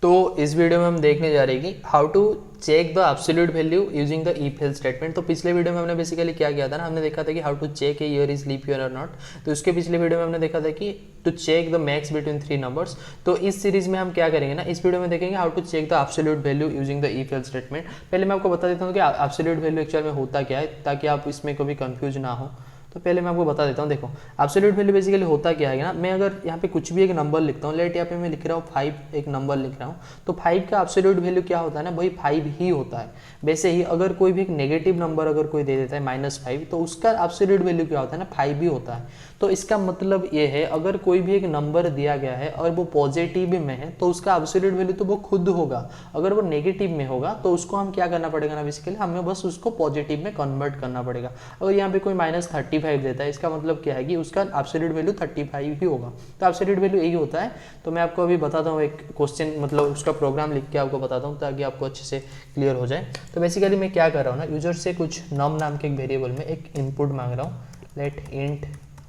तो इस वीडियो में हम देखने जा रहे हैं कि how to check the absolute value using the if else statement. तो पिछले वीडियो में हमने बेसिकली क्या किया था ना, हमने देखा था कि how to check a year is leap year और नॉट। तो उसके पिछले वीडियो में हमने देखा था कि to check the max between 3 numbers. तो इस सीरीज में हम क्या करेंगे ना, इस वीडियो में देखेंगे how to check the absolute value using the if else statement. पहले मैं आपको बता देता हूँ कि एब्सोल्यूट वैल्यू एक्चुअल में होता क्या है, ताकि आप इसमें कभी कंफ्यूज ना हो। तो पहले मैं आपको बता देता हूँ। देखो एब्सोल्यूट वैल्यू बेसिकली होता क्या है ना, मैं अगर यहाँ पे कुछ भी एक नंबर लिखता हूँ, लेट यहाँ पे मैं लिख रहा हूँ 5, एक नंबर लिख रहा हूँ, तो 5 का एब्सोल्यूट वैल्यू क्या होता है ना, वही 5 ही होता है। वैसे ही अगर कोई भी एक नेगेटिव नंबर अगर कोई दे देता है -5, तो उसका एब्सोल्यूट वैल्यू क्या होता है ना, 5 ही होता है। तो इसका मतलब ये है, अगर कोई भी एक नंबर दिया गया है और वो पॉजिटिव में है तो उसका एब्सोल्यूट वैल्यू तो वो खुद होगा। अगर वो नेगेटिव में होगा तो उसको हम क्या करना पड़ेगा ना, बेसिकली हमें बस उसको पॉजिटिव में कन्वर्ट करना पड़ेगा। अगर यहाँ पे कोई -35 देता है, इसका मतलब क्या है कि उसका एब्सोल्यूट वैल्यू 35 ही होगा। तो एब्सोल्यूट वैल्यू यही होता है। तो मैं आपको अभी बताता हूँ एक क्वेश्चन, मतलब उसका प्रोग्राम लिख के आपको बताता हूँ ताकि आपको अच्छे से क्लियर हो जाए। तो बेसिकली मैं क्या कर रहा हूँ ना, यूजर से कुछ नम नाम के एक वेरिएबल में एक इनपुट मांग रहा हूँ, लेट इंट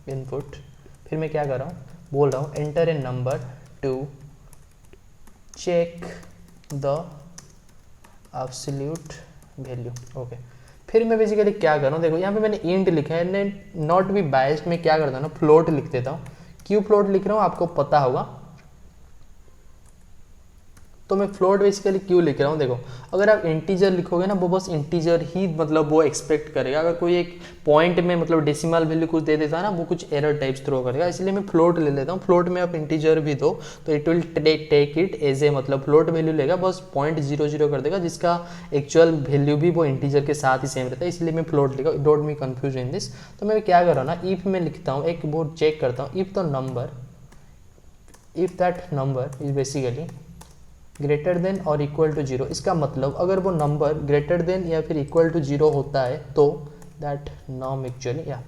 इनपुट। फिर मैं क्या कर रहा हूँ, बोल रहा हूँ enter a number to check the absolute value. Okay, फिर मैं बेसिकली क्या कर रहा हूँ, देखो यहाँ पे मैंने इंट लिखा है, नॉट बी बायस्ड में क्या करता हूँ ना, फ्लोट लिख देता हूँ। क्यों फ्लोट लिख रहा हूँ आपको पता होगा। तो मैं फ्लोट बेसिकली क्यों लिख रहा हूँ, देखो अगर आप इंटीजर लिखोगे ना, वो बस इंटीजर ही मतलब वो एक्सपेक्ट करेगा। अगर कोई एक पॉइंट में मतलब डेसिमल वैल्यू कुछ दे देता है ना, वो कुछ एरर टाइप्स थ्रो करेगा। इसलिए मैं फ्लोट ले लेता हूँ। फ्लोट में आप इंटीजर भी दो तो it will take it as a, मतलब फ्लोट वैल्यू लेगा, बस 0.00 कर देगा, जिसका एक्चुअल वैल्यू भी वो इंटीजर के साथ ही सेम रहता है। इसलिए मैं फ्लोट लिखा, don't me confuse in this. तो मैं क्या कर रहा हूँ ना, इफ में लिखता हूँ, एक वो चेक करता हूँ, if the number, if that number is basically greater than और इक्वल टू 0। इसका मतलब अगर वो नंबर ग्रेटर देन या फिर इक्वल टू 0 होता है तो दैट नॉम एक्चुअली या,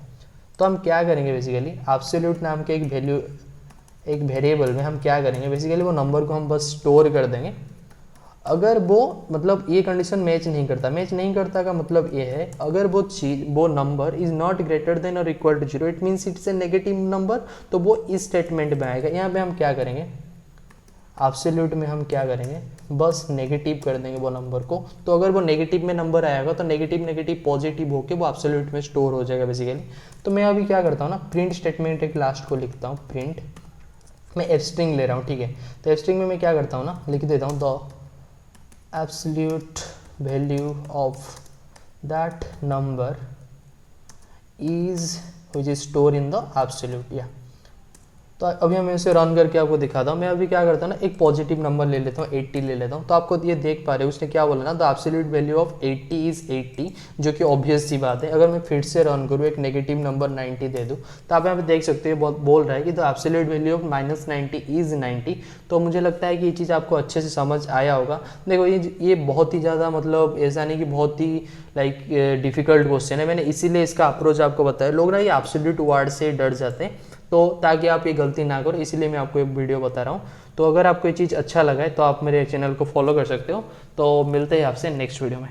तो हम क्या करेंगे बेसिकली, एब्सोल्यूट नाम के एक वैल्यू, एक वेरिएबल में हम क्या करेंगे बेसिकली, वो नंबर को हम बस स्टोर कर देंगे। अगर वो मतलब ये कंडीशन मैच नहीं करता, मैच नहीं करता का मतलब ये है, अगर वो चीज, वो number is not greater than और equal to 0, it means it's a negative number, तो वो इस स्टेटमेंट में आएगा। यहाँ पे हम क्या करेंगे, एब्सोल्यूट में हम क्या करेंगे, बस नेगेटिव कर देंगे वो नंबर को। तो अगर वो नेगेटिव में नंबर आएगा तो नेगेटिव नेगेटिव पॉजिटिव होके वो एब्सोल्यूट में स्टोर हो जाएगा बेसिकली। तो मैं अभी क्या करता हूँ ना, प्रिंट स्टेटमेंट एक लास्ट को लिखता हूँ, प्रिंट, मैं एफ स्ट्रिंग ले रहा हूँ, ठीक है। तो एफ स्ट्रिंग में मैं क्या करता हूँ ना, लिख देता हूँ the absolute value of that number is which is store in the absolute या। तो अभी हम इसे रन करके आपको दिखाता हूँ। मैं अभी क्या करता हूँ ना, एक पॉजिटिव नंबर ले लेता हूँ, 80 ले लेता हूँ। तो आपको ये देख पा रहे हो उसने क्या बोला ना, the absolute value of 80 is 80, जो कि ऑब्वियस सी बात है। अगर मैं फिर से रन करूँ, एक नेगेटिव नंबर 90 दे दूँ, तो आप यहाँ पे देख सकते हो बोल रहा है कि the absolute value of -90 is 90। तो मुझे लगता है कि ये चीज़ आपको अच्छे से समझ आया होगा। देखो ये बहुत ही ज़्यादा, मतलब ऐसा नहीं कि बहुत ही लाइक डिफिकल्ट क्वेश्चन है, मैंने इसीलिए इसका अप्रोच आपको बताया। लोग ना ये एब्सोल्यूट वर्ड से डर जाते हैं, तो ताकि आप ये गलती ना करो, इसीलिए मैं आपको ये वीडियो बता रहा हूँ। तो अगर आपको ये चीज़ अच्छा लगा है तो आप मेरे चैनल को फॉलो कर सकते हो। तो मिलते हैं आपसे नेक्स्ट वीडियो में।